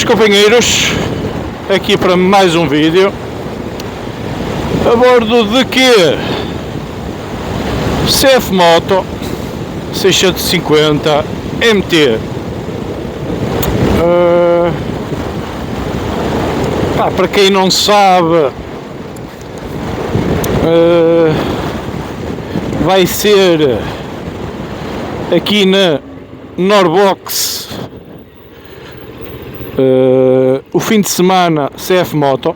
companheiros, aqui para mais um vídeo a bordo de que CF Moto 650 MT. Para quem não sabe, vai ser aqui na Norbox o fim de semana CF Moto.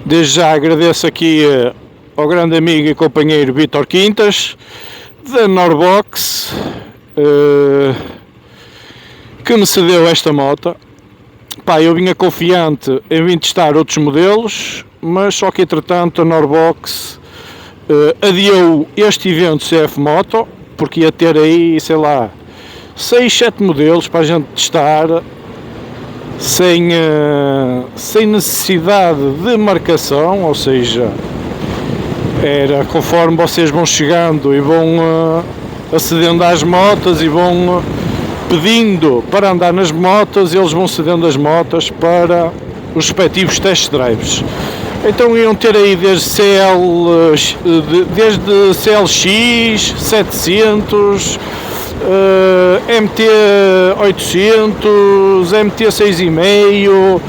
Desde já agradeço aqui ao grande amigo e companheiro Vítor Quintas da Norbox que me cedeu esta moto. Eu vinha confiante em vir testar outros modelos, mas só que entretanto a Norbox adiou este evento CF Moto, porque ia ter aí, sei lá, 6, 7 modelos para a gente testar sem necessidade de marcação, ou seja, era conforme vocês vão chegando e vão acedendo às motas e vão pedindo para andar nas motas, eles vão cedendo as motas para os respectivos test drives. Então iam ter aí desde CLX 700, MT 800, MT 6,5,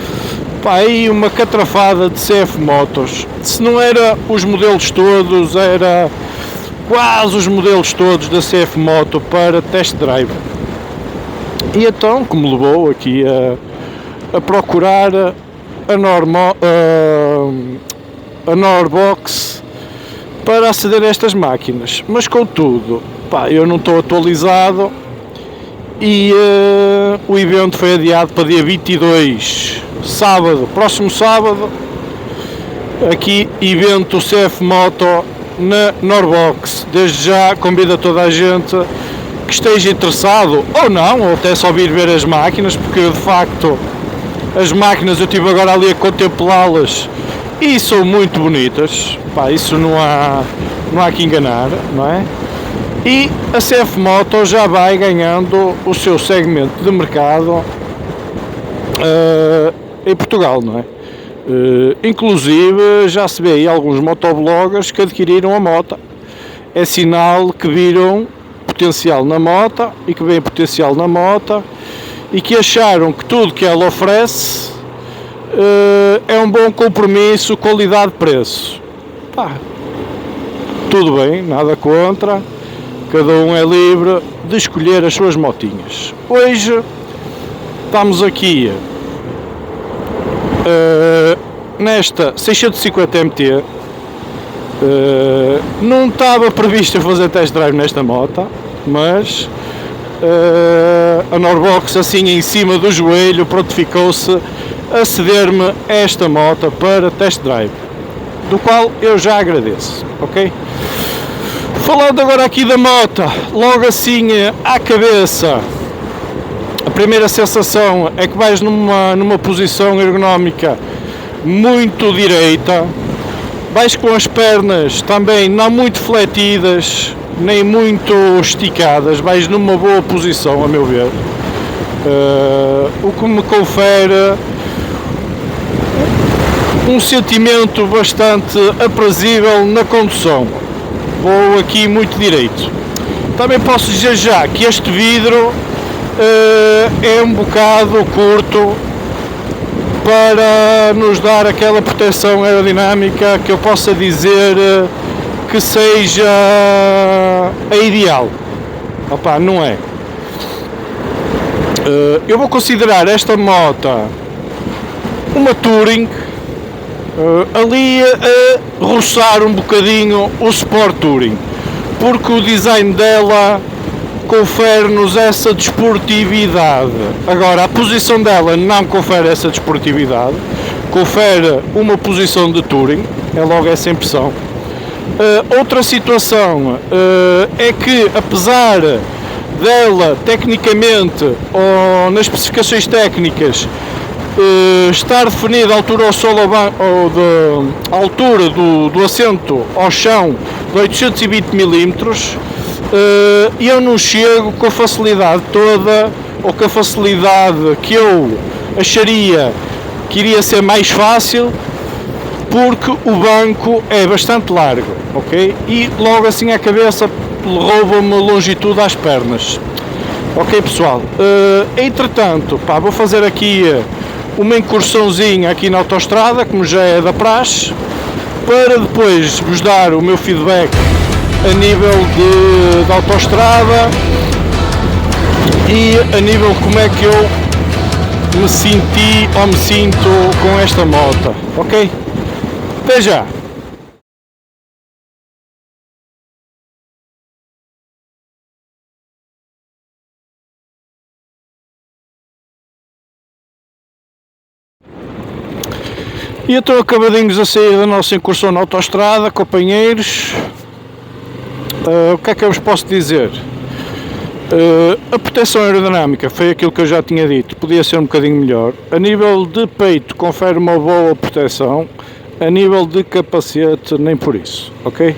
aí uma catrafada de CF motos. Se não era os modelos todos, era quase os modelos todos da CF Moto para test drive. E então, que me levou aqui a procurar a Norbox para aceder a estas máquinas. Mas contudo, eu não estou atualizado e o evento foi adiado para dia 22, sábado, próximo sábado. Aqui, evento CF Moto na Norbox. Desde já convido a toda a gente que esteja interessado, ou não, ou até só vir ver as máquinas, porque de facto as máquinas eu estive agora ali a contemplá-las e são muito bonitas. Isso não há que enganar, não é? E a CF Moto já vai ganhando o seu segmento de mercado em Portugal, não é? Inclusive já se vê aí alguns motobloggers que adquiriram a moto. É sinal que viram potencial na moto e que vem potencial na moto e que acharam que tudo que ela oferece é um bom compromisso qualidade-preço. Tudo bem, nada contra, cada um é livre de escolher as suas motinhas. Hoje estamos aqui nesta 650 MT. Não estava previsto fazer test drive nesta moto, mas a Norbox, assim em cima do joelho, prontificou-se a ceder-me esta moto para test drive, do qual eu já agradeço, ok? Falando agora aqui da moto, logo assim à cabeça, a primeira sensação é que vais numa posição ergonómica muito direita. Vais com as pernas também não muito fletidas, nem muito esticadas, vais numa boa posição, a meu ver. O que me confere um sentimento bastante aprazível na condução. Vou aqui muito direito. Também posso dizer já que este vidro é um bocado curto para nos dar aquela proteção aerodinâmica que eu possa dizer que seja a ideal. Não é. Eu vou considerar esta moto uma Touring, ali a roçar um bocadinho o Sport Touring, porque o design dela confere-nos essa desportividade. Agora, a posição dela não confere essa desportividade, confere uma posição de Touring, é logo essa impressão. Outra situação é que, apesar dela, tecnicamente, ou nas especificações técnicas, estar definida a altura ao solo, ou a altura do assento ao chão de 820 mm, eu não chego com a facilidade toda ou com a facilidade que eu acharia que iria ser mais fácil, porque o banco é bastante largo, ok? E logo assim a cabeça rouba-me longitude às pernas. Ok, pessoal? Entretanto, pá, vou fazer aqui uma incursãozinha aqui na autoestrada, como já é da praxe, para depois vos dar o meu feedback a nível de autoestrada e a nível como é que eu me senti ou me sinto com esta moto, ok? Até já! E então acabadinhos a sair da nossa incursão na autoestrada, companheiros. O que é que eu vos posso dizer? A proteção aerodinâmica foi aquilo que eu já tinha dito, podia ser um bocadinho melhor. A nível de peito confere uma boa proteção, a nível de capacete nem por isso, ok?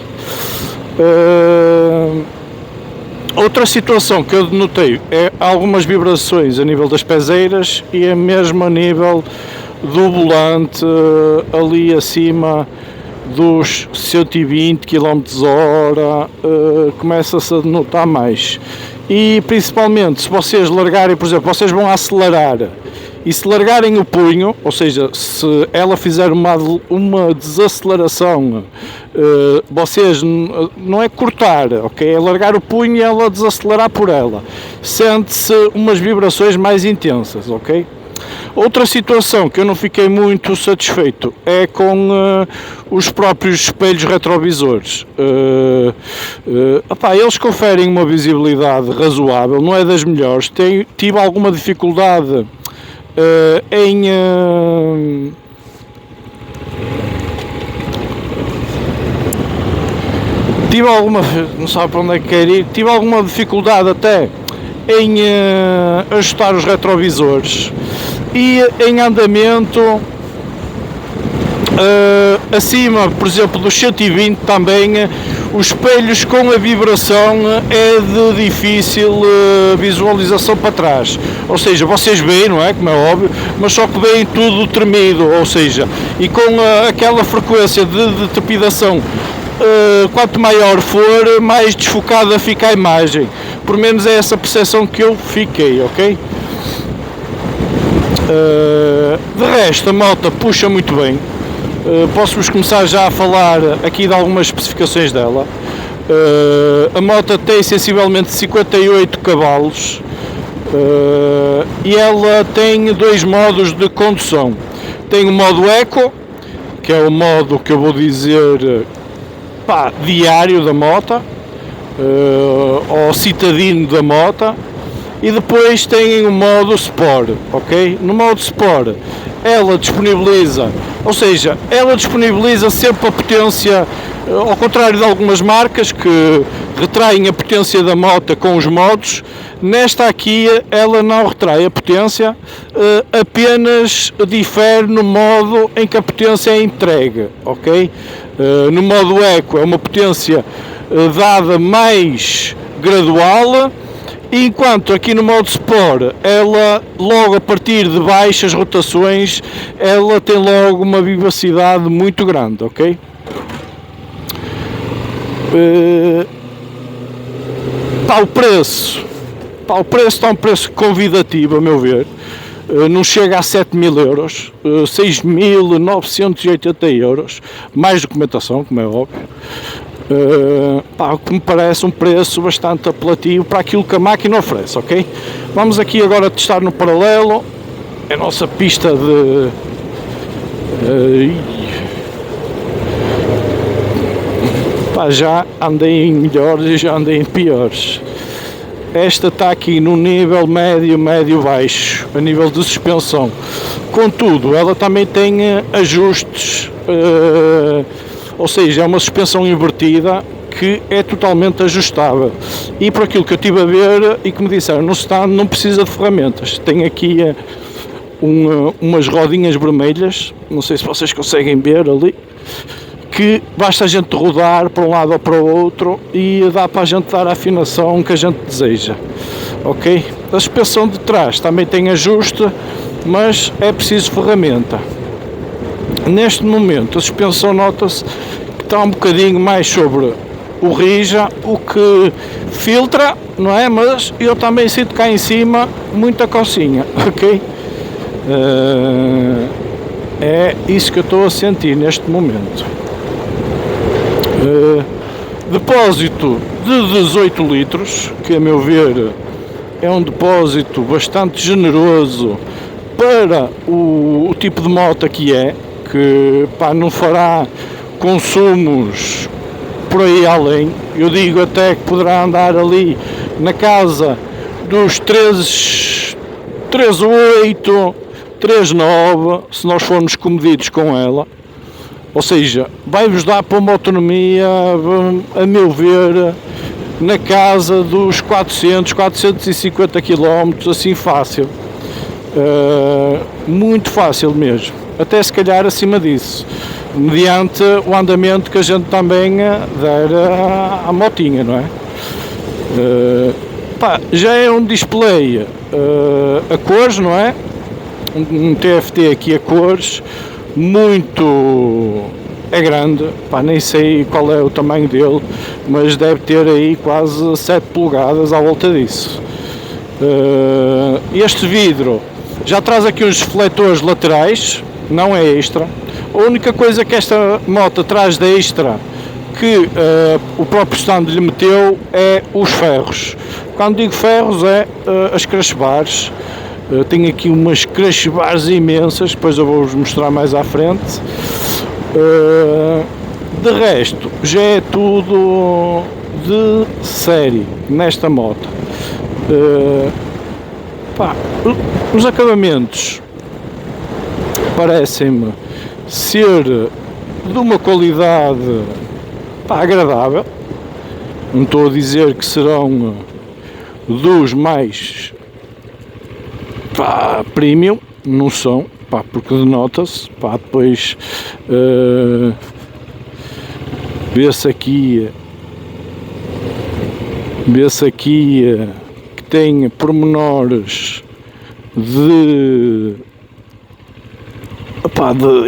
Outra situação que eu notei é algumas vibrações a nível das pezeiras e é mesmo a nível do volante ali acima dos 120 km/h, começa-se a notar mais. E principalmente se vocês largarem, por exemplo, vocês vão acelerar e se largarem o punho, ou seja, se ela fizer uma desaceleração, vocês não é cortar, ok? É largar o punho e ela desacelerar por ela. Sente-se umas vibrações mais intensas, ok? Outra situação que eu não fiquei muito satisfeito é com os próprios espelhos retrovisores. Eles conferem uma visibilidade razoável, não é das melhores. Tive alguma dificuldade não sabe para onde é que quer ir, tive alguma dificuldade até em ajustar os retrovisores. E em andamento, acima, por exemplo, dos 120 também, os espelhos com a vibração é de difícil visualização para trás. Ou seja, vocês veem, não é? Como é óbvio, mas só que veem tudo tremido, ou seja, e com aquela frequência de trepidação, quanto maior for, mais desfocada fica a imagem. Por menos é essa percepção que eu fiquei, ok? De resto, a moto puxa muito bem. Posso-vos começar já a falar aqui de algumas especificações dela. A moto tem sensivelmente 58 cavalos e ela tem dois modos de condução. Tem o modo Eco, que é o modo que eu vou dizer diário da moto, ou citadino da moto. E depois tem o modo Sport, ok? No modo Sport ela disponibiliza sempre a potência, ao contrário de algumas marcas que retraem a potência da moto com os modos. Nesta aqui ela não retrai a potência, apenas difere no modo em que a potência é entregue, ok? No modo Eco é uma potência dada mais gradual, enquanto aqui no modo Sport, ela logo a partir de baixas rotações, ela tem logo uma vivacidade muito grande, ok? O preço está um preço convidativo, a meu ver. Não chega a 7.000 euros, 6.980 euros, mais documentação, como é óbvio. O que me parece um preço bastante apelativo para aquilo que a máquina oferece, ok? Vamos aqui agora testar no paralelo a nossa pista de... já andei em melhores e já andei em piores. Esta está aqui no nível médio-baixo, a nível de suspensão. Contudo, ela também tem ajustes, ou seja, é uma suspensão invertida que é totalmente ajustável. E por aquilo que eu estive a ver e que me disseram, no stand não precisa de ferramentas. Tem aqui umas rodinhas vermelhas, não sei se vocês conseguem ver ali, que basta a gente rodar para um lado ou para o outro e dá para a gente dar a afinação que a gente deseja. ok? A suspensão de trás também tem ajuste, mas é preciso ferramenta. Neste momento a suspensão nota-se que está um bocadinho mais sobre o rija, o que filtra, não é? Mas eu também sinto cá em cima muita cocinha, ok? É isso que eu estou a sentir neste momento. Depósito de 18 litros, que a meu ver é um depósito bastante generoso para o tipo de moto que é, que pá, não fará consumos por aí além. Eu digo até que poderá andar ali na casa dos 3,8, 3,9, se nós formos comedidos com ela. Ou seja, vai-vos dar para uma autonomia, a meu ver, na casa dos 400, 450 km, assim fácil. Muito fácil mesmo. Até se calhar acima disso, mediante o andamento que a gente também der à motinha, não é? Já é um display a cores, não é? Um TFT aqui a cores, muito... é grande, pá, nem sei qual é o tamanho dele, mas deve ter aí quase 7 polegadas à volta disso. Este vidro já traz aqui uns refletores laterais, não é extra. A única coisa que esta moto traz de extra, que o próprio stand lhe meteu, é os ferros. Quando digo ferros é as crash bars. Tenho aqui umas crash bars imensas, depois eu vou-vos mostrar mais à frente. De resto, já é tudo de série nesta moto. Os acabamentos parecem-me ser de uma qualidade agradável. Não estou a dizer que serão dos mais premium, não são, porque denota-se, depois vê-se aqui que tem pormenores de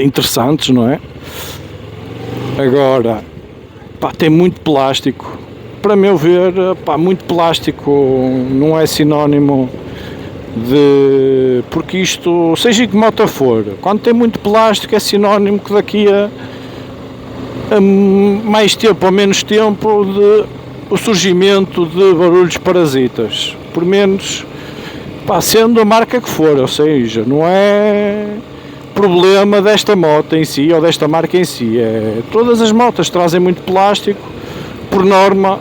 interessantes, não é? Agora, tem muito plástico. Para meu ver, muito plástico não é sinónimo de... porque isto, seja que moto for, quando tem muito plástico é sinónimo que daqui a mais tempo ou menos tempo de o surgimento de barulhos parasitas, por menos sendo a marca que for, ou seja, não é problema desta moto em si ou desta marca em si, todas as motas trazem muito plástico, por norma,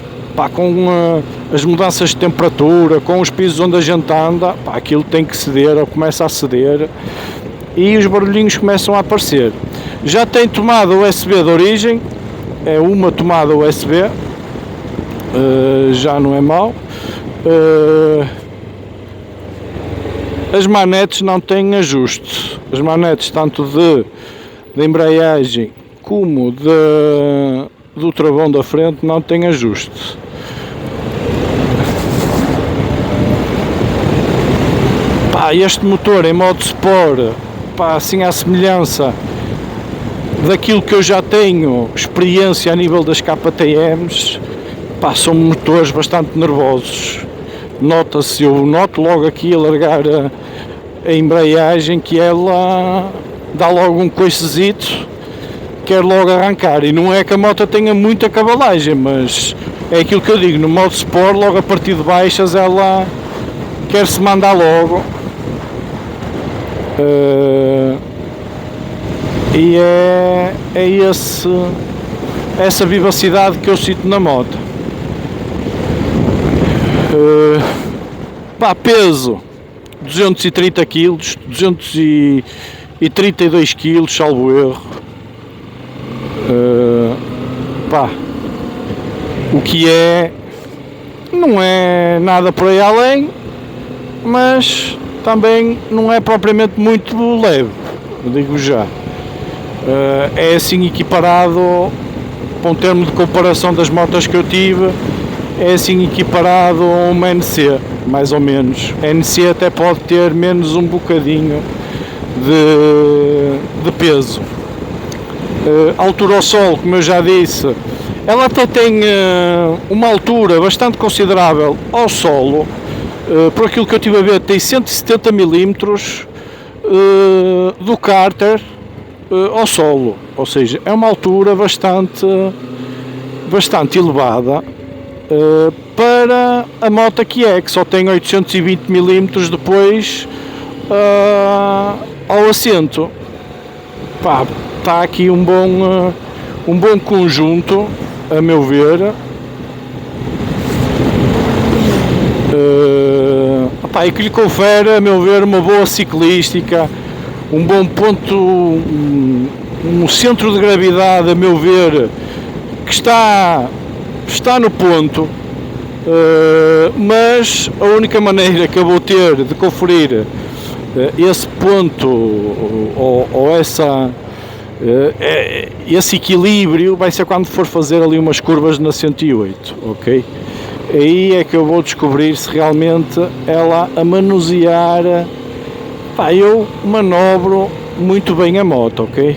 com as mudanças de temperatura, com os pisos onde a gente anda, aquilo tem que ceder ou começa a ceder e os barulhinhos começam a aparecer. Já tem tomada USB de origem, é uma tomada USB, já não é mau. As manetes não têm ajuste, as manetes tanto de embreagem como do travão da frente não têm ajuste. Este motor em modo Sport, assim à semelhança daquilo que eu já tenho experiência a nível das KTMs, são motores bastante nervosos. Nota-se, eu noto logo aqui a largar a embreagem que ela dá logo um coicezito, quer logo arrancar, e não é que a moto tenha muita cavalagem, mas é aquilo que eu digo, no modo Sport, logo a partir de baixas ela quer se mandar logo. E é essa vivacidade que eu sinto na moto. Peso 230 kg, 232 kg, salvo erro. O que não é nada por aí além, mas também não é propriamente muito leve, eu digo já. É assim equiparado, para um termo de comparação das motos que eu tive, é assim equiparado a uma NC. mais ou menos. A NC até pode ter menos um bocadinho de peso. Altura ao solo, como eu já disse, ela até tem uma altura bastante considerável ao solo. Por aquilo que eu estive a ver, tem 170 mm do cárter ao solo, ou seja, é uma altura bastante elevada para a moto que só tem 820 mm depois ao assento. Pá, está aqui um bom conjunto, a meu ver. E que lhe confere, a meu ver, uma boa ciclística, um bom ponto, um centro de gravidade, a meu ver, que está no ponto, mas a única maneira que eu vou ter de conferir esse ponto ou esse equilíbrio vai ser quando for fazer ali umas curvas na 108, ok? Aí é que eu vou descobrir se realmente ela a manusear. Eu manobro muito bem a moto, ok?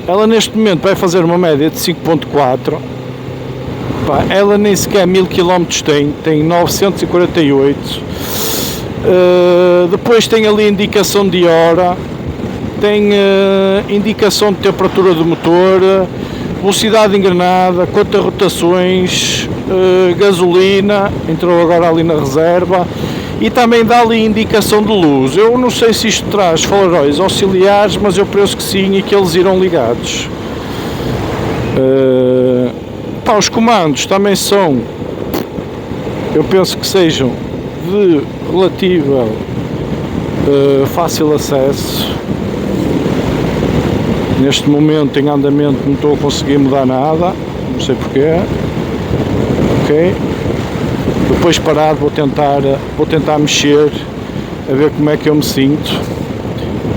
Ela neste momento vai fazer uma média de 5.4. Ela nem sequer 1000 km tem 948. Depois tem ali a indicação de hora, tem indicação de temperatura do motor, velocidade engrenada, quantas rotações, gasolina, entrou agora ali na reserva, e também dá ali indicação de luz. Eu não sei se isto traz faróis auxiliares, mas eu penso que sim e que eles irão ligados. Os comandos também são, eu penso que sejam de relativa fácil acesso. Neste momento em andamento não estou a conseguir mudar nada, não sei porquê. Ok, depois parado vou tentar mexer a ver como é que eu me sinto,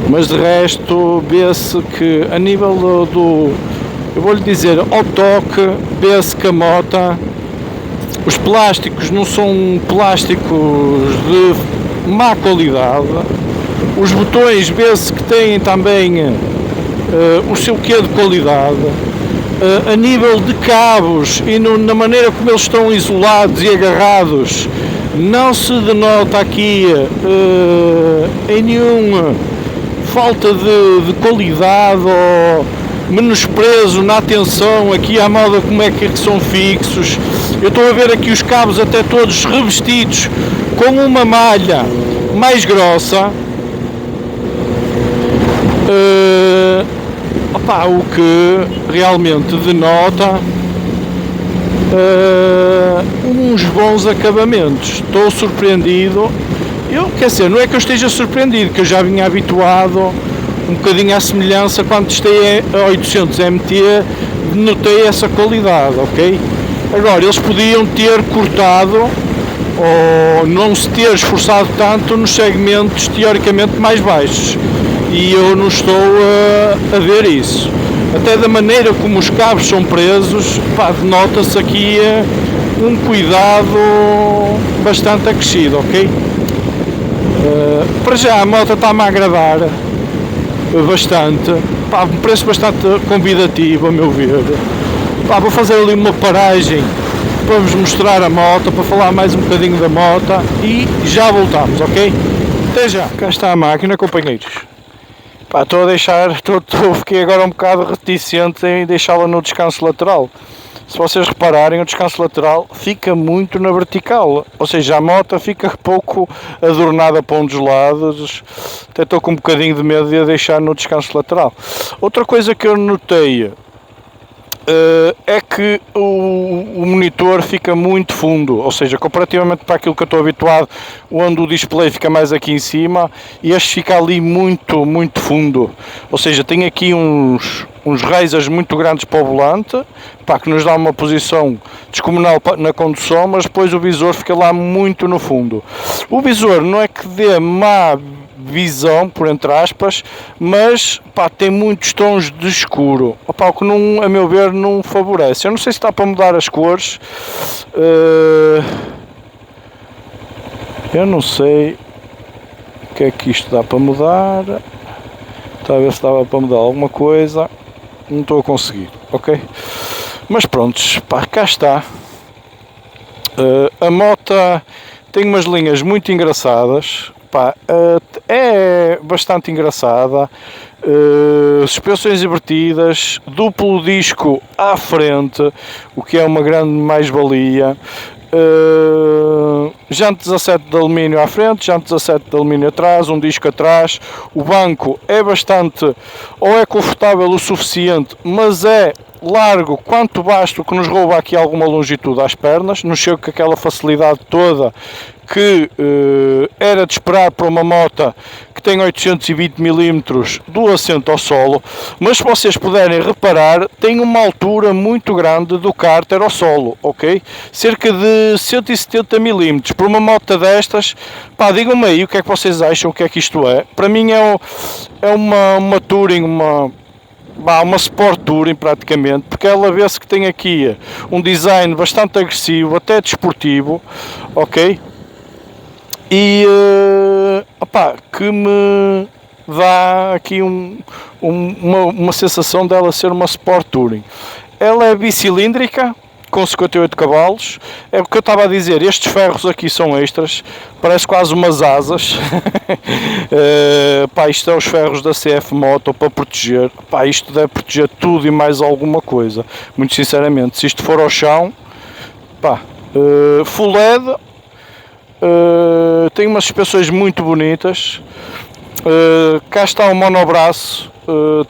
mas de resto vê-se que a nível eu vou lhe dizer, ao toque vê-se que a moto, os plásticos não são plásticos de má qualidade, os botões vê-se que têm também o seu quê de qualidade. A nível de cabos e na maneira como eles estão isolados e agarrados, não se denota aqui em nenhuma falta de qualidade ou menosprezo na atenção aqui à moda como é que são fixos. Eu estou a ver aqui os cabos até todos revestidos com uma malha mais grossa. O que realmente denota uns bons acabamentos. Estou surpreendido. Não é que eu esteja surpreendido, que eu já vinha habituado um bocadinho à semelhança quando testei a 800 MT, notei essa qualidade, ok? Agora, eles podiam ter cortado ou não se ter esforçado tanto nos segmentos teoricamente mais baixos, e eu não estou a ver isso. Até da maneira como os cabos são presos, denota-se aqui um cuidado bastante acrescido, ok? Para já a moto está-me a agradar bastante, um preço bastante convidativo a meu ver. Vou fazer ali uma paragem para vos mostrar a moto, para falar mais um bocadinho da moto e já voltamos, ok? Até já! Cá está a máquina, companheiros. Fiquei agora um bocado reticente em deixá-la no descanso lateral. Se vocês repararem, o descanso lateral fica muito na vertical, ou seja, a moto fica pouco adornada para um dos lados. Até estou com um bocadinho de medo de a deixar no descanso lateral. Outra coisa que eu notei é que o monitor fica muito fundo, ou seja, comparativamente para aquilo que eu estou habituado, onde o display fica mais aqui em cima, e este fica ali muito fundo, ou seja, tem aqui uns risers muito grandes para o volante, que nos dá uma posição descomunal na condução, mas depois o visor fica lá muito no fundo. O visor não é que dê má visão, por entre aspas, mas tem muitos tons de escuro, o que não, a meu ver não favorece. Eu não sei se está para mudar as cores, Eu não sei o que é que isto dá para mudar. Está a ver se dava para mudar alguma coisa. Não estou a conseguir, ok? Mas prontos, pá, cá está. A moto tem umas linhas muito engraçadas. Pá, é bastante engraçada. Suspensões invertidas, duplo disco à frente, o que é uma grande mais-valia. Jante 17 de alumínio à frente, jante 17 de alumínio atrás, um disco atrás. O banco é bastante, ou é confortável o suficiente, mas é largo quanto basta, o que nos rouba aqui alguma longitude às pernas. Não chego com aquela facilidade toda que era de esperar para uma moto que tem 820 mm do assento ao solo, mas se vocês puderem reparar, tem uma altura muito grande do cárter ao solo, ok? Cerca de 170 mm. Por uma moto destas, pá, digam-me aí o que é que vocês acham, o que é que isto é. Para mim é uma Touring, uma Sport Touring praticamente, porque ela vê-se que tem aqui um design bastante agressivo, até desportivo, ok? E opá, que me dá aqui uma sensação dela ser uma Sport Touring. Ela é bicilíndrica, com 58 cavalos. É o que eu estava a dizer, estes ferros aqui são extras, parece quase umas asas. Pá, isto é os ferros da CF Moto para proteger. Pá, isto deve proteger tudo e mais alguma coisa, muito sinceramente. Se isto for ao chão, pá, full LED. Tem umas suspensões muito bonitas. Cá está o monobraço,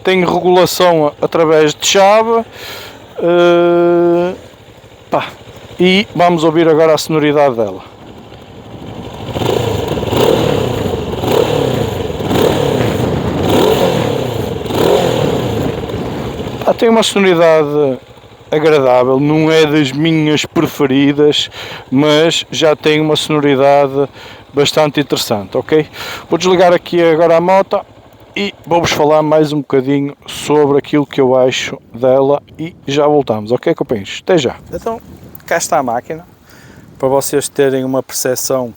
tem regulação através de chave. Pá, e vamos ouvir agora a sonoridade dela. Pá, tem uma sonoridade agradável, não é das minhas preferidas, mas já tem uma sonoridade bastante interessante, ok? Vou desligar aqui agora a moto e vou-vos falar mais um bocadinho sobre aquilo que eu acho dela e já voltamos, ok, companheiros? Até já! Então, cá está a máquina, para vocês terem uma percepção.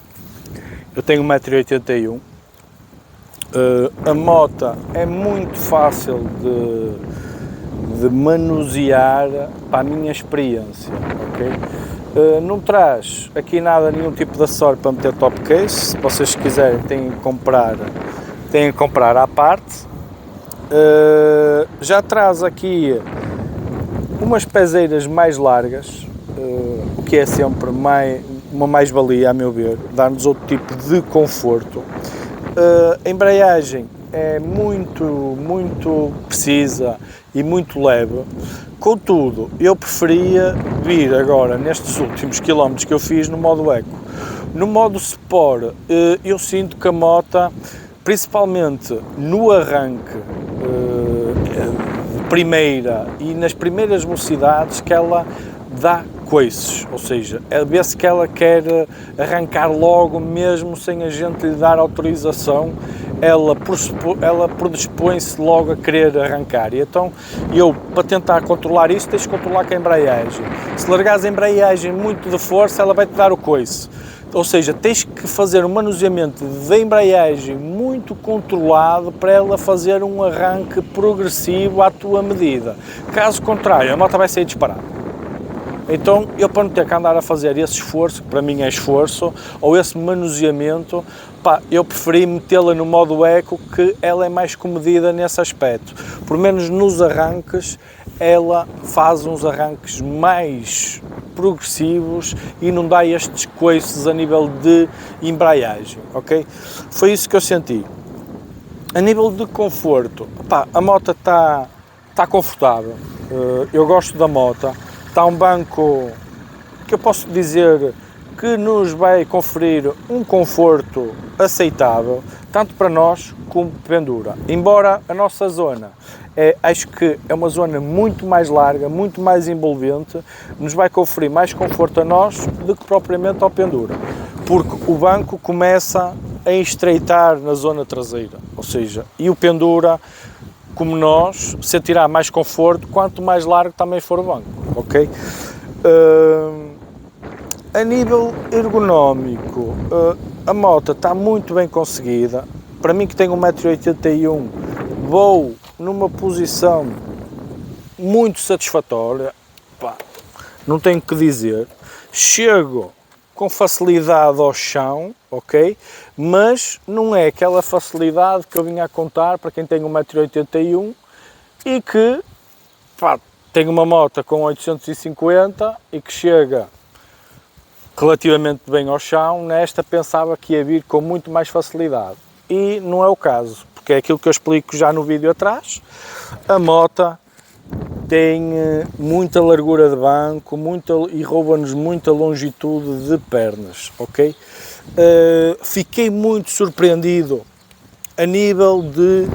Eu tenho 1,81 m, a moto é muito fácil de manusear para a minha experiência, ok? Não traz aqui nada, nenhum tipo de acessório para meter top case. Se vocês quiserem têm que comprar à parte. Já traz aqui umas pezeiras mais largas, o que é sempre uma mais-valia, a meu ver, dar-nos outro tipo de conforto. A embreagem é muito precisa e muito leve. Contudo, eu preferia vir agora nestes últimos quilómetros que eu fiz no modo eco. No modo Sport, eu sinto que a moto, principalmente no arranque de primeira e nas primeiras velocidades, que ela dá coices, ou seja, vê-se que ela quer arrancar logo, mesmo sem a gente lhe dar autorização. Ela predispõe-se logo a querer arrancar, e então para tentar controlar isso, tens de controlar com a embreagem. Se largares a embreagem muito de força, ela vai-te dar o coice, ou seja, tens que fazer um manuseamento da embreagem muito controlado para ela fazer um arranque progressivo à tua medida. Caso contrário, a moto vai sair disparada. Então, eu, para não ter que andar a fazer esse esforço, que para mim é esforço, ou esse manuseamento, pá, eu preferi metê-la no modo eco, que ela é mais comedida nesse aspecto. Por menos nos arranques, ela faz uns arranques mais progressivos e não dá estes coices a nível de embreagem, ok? Foi isso que eu senti. A nível de conforto, pá, a moto está confortável, eu gosto da moto. Está um banco que eu posso dizer que nos vai conferir um conforto aceitável, tanto para nós como pendura. Embora a nossa zona, acho que é uma zona muito mais larga, muito mais envolvente, nos vai conferir mais conforto a nós do que propriamente ao pendura, porque o banco começa a estreitar na zona traseira, ou seja, e o pendura, como nós, sentirá mais conforto quanto mais largo também for o banco, ok? A nível ergonómico, a moto está muito bem conseguida. Para mim que tenho 1,81 m, vou numa posição muito satisfatória, pá, não tenho o que dizer. Chego com facilidade ao chão, ok? Mas não é aquela facilidade que eu vinha a contar para quem tem 1,81 m e que, pá, tem uma moto com 850 e que chega relativamente bem ao chão. Nesta pensava que ia vir com muito mais facilidade e não é o caso, porque é aquilo que eu explico já no vídeo atrás. A moto tem muita largura de banco e rouba-nos muita longitude de pernas, ok? Fiquei muito surpreendido a nível de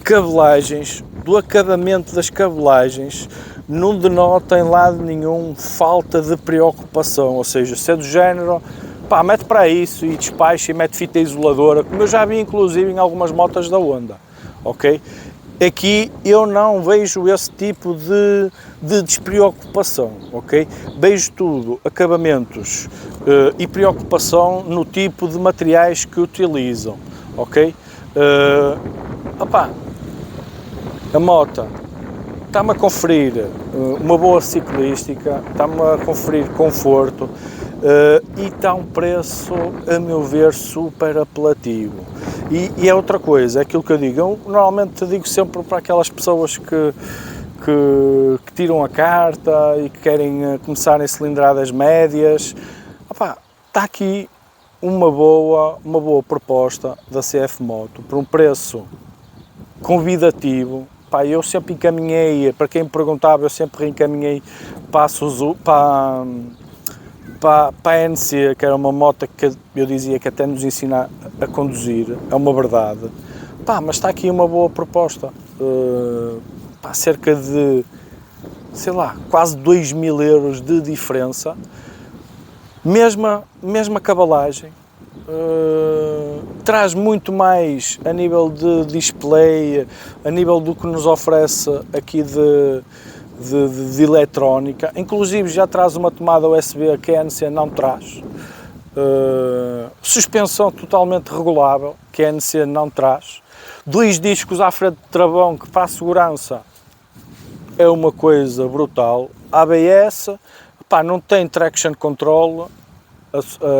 cabelagens, do acabamento das cabelagens. Não denota em lado nenhum falta de preocupação, ou seja, se é do género, pá, mete para isso e despacha e mete fita isoladora, como eu já vi inclusive em algumas motas da Honda, ok? Aqui eu não vejo esse tipo de despreocupação, ok? Vejo tudo, acabamentos e preocupação no tipo de materiais que utilizam, ok? Opá, a moto está-me a conferir uma boa ciclística, está-me a conferir conforto e está a um preço, a meu ver, super apelativo. E é outra coisa, é aquilo que eu digo, eu normalmente digo sempre para aquelas pessoas que tiram a carta e que querem começar em cilindradas médias, opá, está aqui uma boa proposta da CF Moto, por um preço convidativo. Pá, eu sempre encaminhei, para quem me perguntava, eu sempre reencaminhei para a NC, que era uma moto que eu dizia que até nos ensina a conduzir, é uma verdade. Pá, mas está aqui uma boa proposta, pá, cerca de, sei lá, quase 2.000 euros de diferença, mesma cabelagem, traz muito mais a nível de display, a nível do que nos oferece aqui de eletrónica, inclusive já traz uma tomada USB que a NC não traz, suspensão totalmente regulável que a NC não traz, 2 discos à frente de travão que para a segurança é uma coisa brutal, ABS, pá, não tem traction control,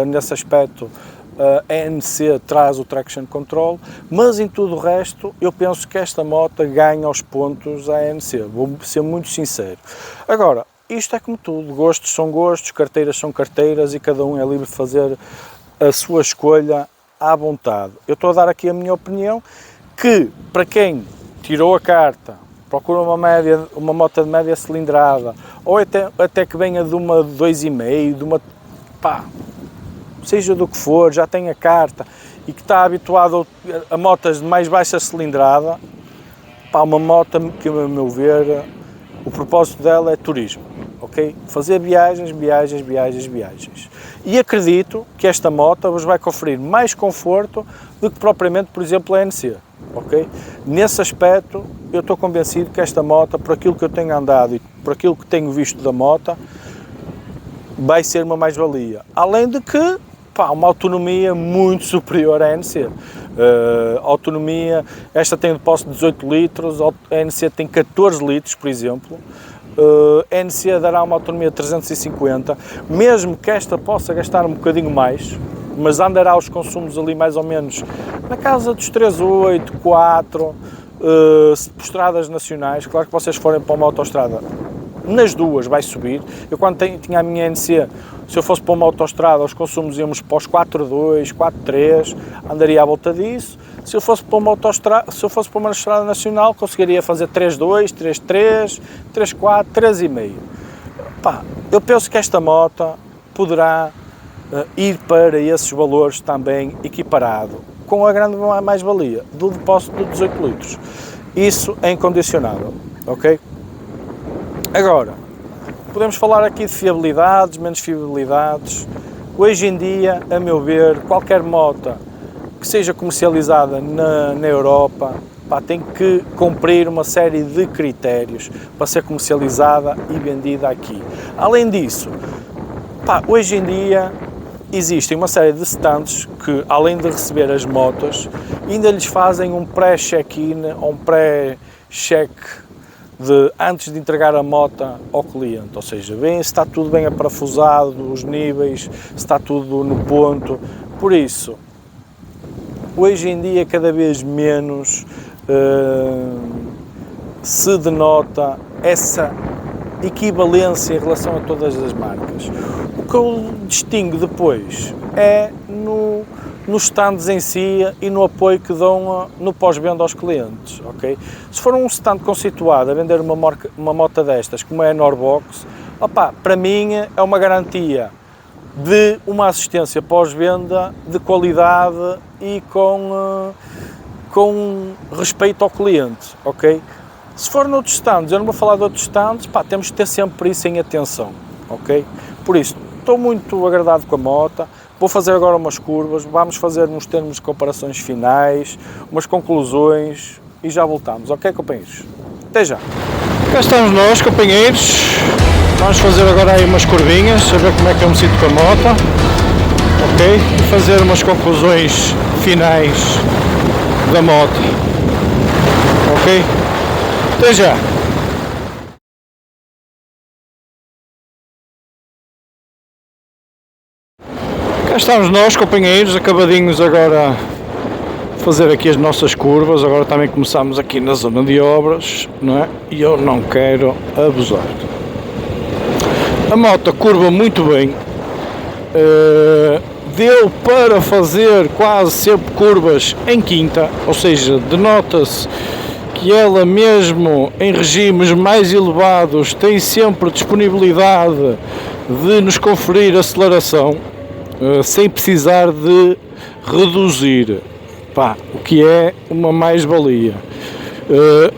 nesse aspecto a NC traz o traction control, mas em tudo o resto eu penso que esta moto ganha os pontos à NC, vou ser muito sincero. Agora, isto é como tudo, gostos são gostos, carteiras são carteiras e cada um é livre de fazer a sua escolha à vontade. Eu estou a dar aqui a minha opinião, que para quem tirou a carta, procura uma moto de média cilindrada, ou até que venha de uma 2,5, de uma, pá, seja do que for, já tem a carta e que está habituado a motas de mais baixa cilindrada, pá, uma moto que, a meu ver, o propósito dela é turismo, ok? Fazer viagens. E acredito que esta moto vos vai conferir mais conforto do que propriamente, por exemplo, a NC, ok? Nesse aspecto, eu estou convencido que esta moto, por aquilo que eu tenho andado e por aquilo que tenho visto da moto, vai ser uma mais-valia. Além de que, pá, uma autonomia muito superior à NC. Autonomia, esta tem um depósito de 18 litros, a NC tem 14 litros, por exemplo. A NC dará uma autonomia de 350, mesmo que esta possa gastar um bocadinho mais, mas andará os consumos ali mais ou menos na casa dos 3,8, 4, por estradas nacionais. Claro que vocês forem para uma autoestrada, nas duas vai subir. Eu quando tinha a minha NC, se eu fosse para uma autoestrada, os consumos íamos para os 4,2, 4,3, andaria à volta disso. Se eu fosse para uma autoestrada, se eu fosse para uma estrada nacional, conseguiria fazer 3,2, 3,3, 3,4, 3,5. Pá, eu penso que esta moto poderá ir para esses valores também equiparado, com a grande mais-valia do depósito de 18 litros. Isso é incondicionável, ok? Agora, podemos falar aqui de fiabilidades, menos fiabilidades. Hoje em dia, a meu ver, qualquer moto que seja comercializada na Europa, pá, tem que cumprir uma série de critérios para ser comercializada e vendida aqui. Além disso, pá, hoje em dia existem uma série de stands que, além de receber as motos, ainda lhes fazem um pré-check-in ou um pré-check antes de entregar a moto ao cliente, ou seja, se está tudo bem aparafusado, os níveis, se está tudo no ponto. Por isso, hoje em dia, cada vez menos se denota essa equivalência em relação a todas as marcas. O que eu distingo depois é nos stands em si e no apoio que dão no pós-venda aos clientes, ok? Se for um stand conceituado a vender uma moto destas, como é a Norbox, para mim é uma garantia de uma assistência pós-venda de qualidade e com respeito ao cliente, ok? Se for noutros stands, eu não vou falar de outros stands, temos que ter sempre isso em atenção, ok? Por isso, estou muito agradado com a moto, vou fazer agora umas curvas, vamos fazer uns termos de comparações finais, umas conclusões e já voltamos, ok, companheiros? Até já! Cá estamos nós, companheiros, vamos fazer agora aí umas curvinhas, saber como é que eu me sinto com a moto, ok? E fazer umas conclusões finais da moto, ok? Até já! Cá estamos nós, companheiros, acabadinhos agora de fazer aqui as nossas curvas. Agora também começamos aqui na zona de obras, não é? E eu não quero abusar. A moto curva muito bem, deu para fazer quase sempre curvas em quinta, ou seja, denota-se que ela mesmo em regimes mais elevados tem sempre disponibilidade de nos conferir aceleração sem precisar de reduzir, o que é uma mais-valia.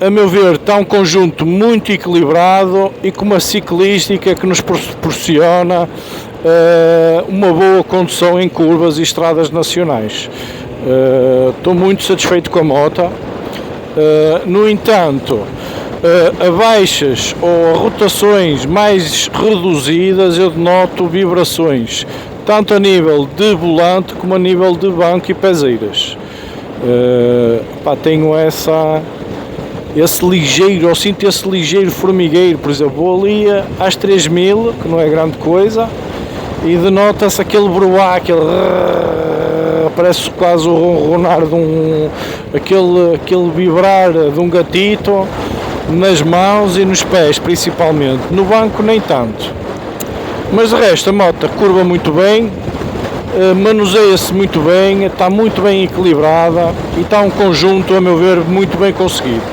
A meu ver, está um conjunto muito equilibrado e com uma ciclística que nos proporciona uma boa condução em curvas e estradas nacionais. Estou muito satisfeito com a moto. No entanto, a baixas ou a rotações mais reduzidas eu denoto vibrações, tanto a nível de volante como a nível de banco e pezeiras. Tenho sinto esse ligeiro formigueiro. Por exemplo, vou ali às 3000, que não é grande coisa, e denota-se aquele bruá, parece quase o ronronar de aquele vibrar de um gatito nas mãos e nos pés, principalmente. No banco nem tanto, mas de resto a moto curva muito bem, manuseia-se muito bem, está muito bem equilibrada e está um conjunto, a meu ver, muito bem conseguido.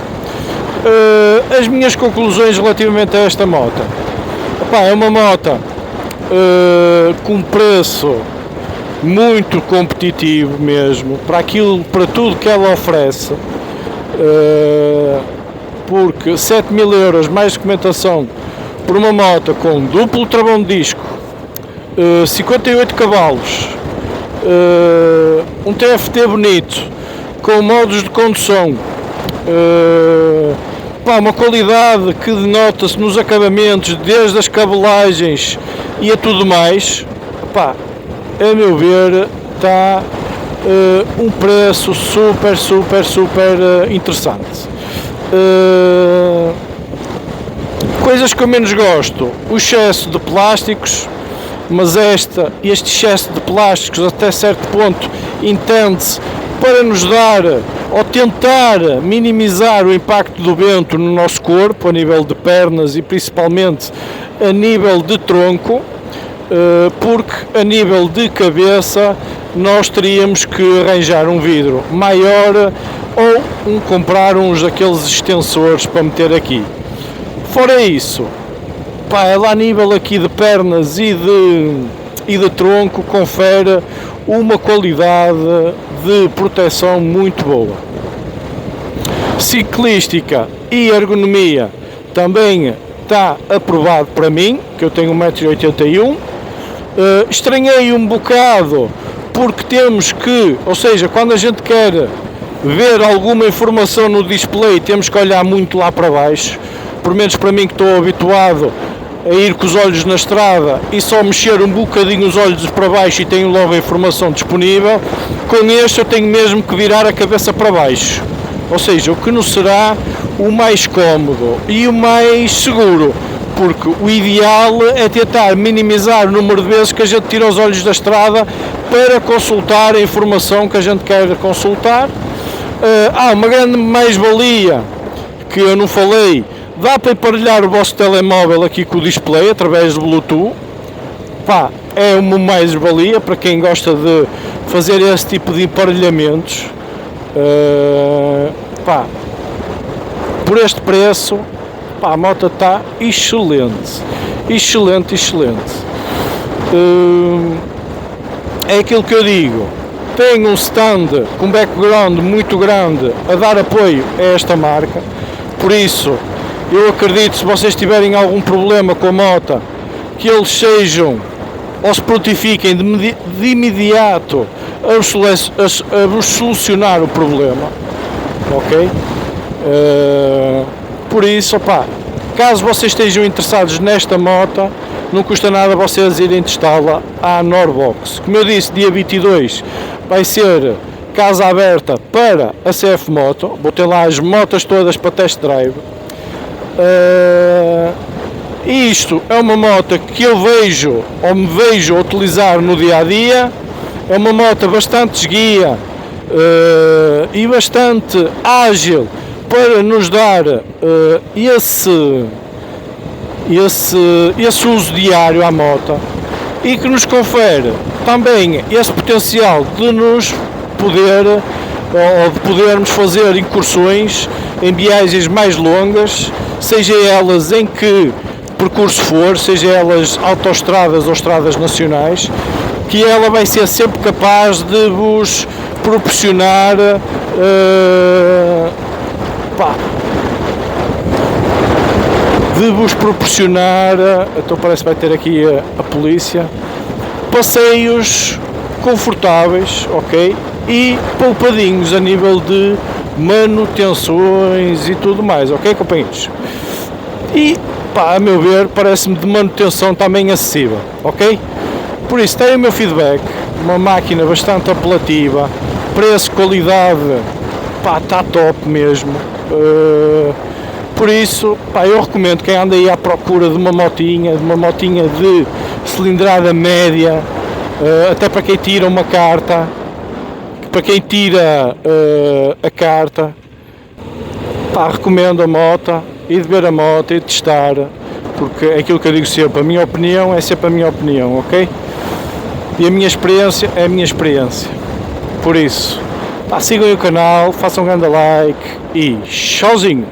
As minhas conclusões relativamente a esta moto: é uma moto com preço muito competitivo mesmo, para tudo que ela oferece, porque 7.000 euros mais documentação por uma moto com duplo travão de disco, 58 cavalos, um TFT bonito, com modos de condução, uma qualidade que denota-se nos acabamentos, desde as cabelagens e a tudo mais, a meu ver, está um preço super interessante. Coisas que eu menos gosto: o excesso de plásticos, mas este excesso de plásticos até certo ponto entende-se para nos dar ou tentar minimizar o impacto do vento no nosso corpo, a nível de pernas e principalmente a nível de tronco, porque a nível de cabeça nós teríamos que arranjar um vidro maior ou comprar uns daqueles extensores para meter aqui. Fora isso, ela a nível aqui de pernas e de tronco confere uma qualidade de proteção muito boa. Ciclística e ergonomia também está aprovado para mim, que eu tenho 1,81 m. Estranhei um bocado porque temos que, ou seja, quando a gente quer ver alguma informação no display, temos que olhar muito lá para baixo. Por menos para mim, que estou habituado a ir com os olhos na estrada e só mexer um bocadinho os olhos para baixo e tenho logo a informação disponível. Com este eu tenho mesmo que virar a cabeça para baixo, ou seja, o que não será o mais cómodo e o mais seguro, porque o ideal é tentar minimizar o número de vezes que a gente tira os olhos da estrada para consultar a informação que a gente quer consultar. Há uma grande mais-valia que eu não falei. Dá para emparelhar o vosso telemóvel aqui com o display através do Bluetooth. Pá, é uma mais-valia para quem gosta de fazer esse tipo de emparelhamentos. Pá, por este preço, pá, a moto está excelente. É aquilo que eu digo. Tem um stand com background muito grande a dar apoio a esta marca. Por isso, eu acredito, se vocês tiverem algum problema com a moto, que eles sejam ou se prontifiquem de imediato a vos solucionar o problema, ok? Por isso, opá, caso vocês estejam interessados nesta moto, não custa nada vocês irem testá-la à Norbox. Como eu disse, dia 22 vai ser casa aberta para a CF Moto, vou ter lá as motas todas para test drive. Isto é uma moto que eu vejo ou me vejo a utilizar no dia a dia. É uma moto bastante esguia e bastante ágil para nos dar esse uso diário à moto e que nos confere também esse potencial de nos podermos fazer incursões em viagens mais longas, seja elas em que percurso for, seja elas autoestradas ou estradas nacionais, que ela vai ser sempre capaz de vos proporcionar então parece que vai ter aqui a polícia, passeios confortáveis, ok? E poupadinhos a nível de manutenções e tudo mais, ok, companheiros? E, pá, a meu ver, parece-me de manutenção também acessível, ok? Por isso, tem o meu feedback, uma máquina bastante apelativa, preço, qualidade, pá, está top mesmo. Por isso, pá, eu recomendo quem anda aí à procura de uma motinha de cilindrada média, até para quem tira uma carta, para quem tira a carta, pá, recomendo a moto, e de ver a moto e de testar, porque é aquilo que eu digo sempre, a minha opinião é sempre a minha opinião, ok? E a minha experiência é a minha experiência. Por isso, pá, sigam o canal, façam um grande like e tchauzinho!